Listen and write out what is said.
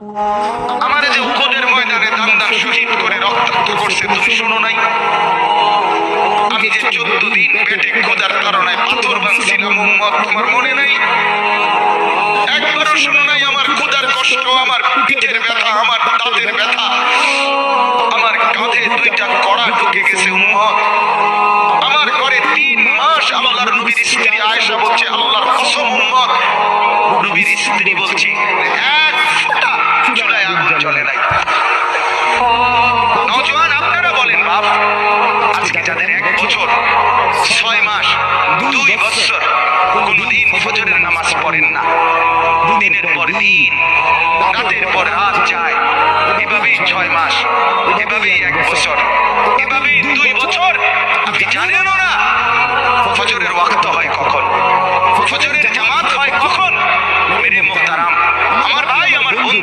আমার যে উহুদের ময়দানে দান্দার শহীদ করে রক্তাক্ত করছে তুমি শোনো নাই? আমি যে 14 দিন পেটে খোদার কারণে পাথর ভাঙছিলাম উম্মত, তোমার মনে নাই? একবারও শোনো নাই আমার খোদার কষ্ট, আমার পিঠের ব্যথা, আমার দাঁতের ব্যথা, আমার কাঁধে 2টা কড়া ঢুকে গেছে উম্মত। আমার ঘরে 3 মাস আল্লাহর নবীর স্ত্রী আয়েশা বলছে, আল্লাহর কসম উম্মত, নবীর স্ত্রী বলছি এক ফোঁটা চুলায় আগুন জ্বলে নাই। নওজোয়ান আপনারা বলেন বাপ, আজকে যাদের 1 বছর 6 মাস 2 বছর কোনদিন ফজরের নামাজ পড়েন না, দিনের পর দিন রাতের পর রাত যায়, এভাবেই 6 মাস, এভাবেই 1 বছর, এভাবেই 2 বছর, আপনি জানেনও না ফজরের ওয়াক্ত হয় কখন, ফজরের জামাত হয় কখন। মেরে মুহতারাম, আমার ভাই, আমার বন্ধু।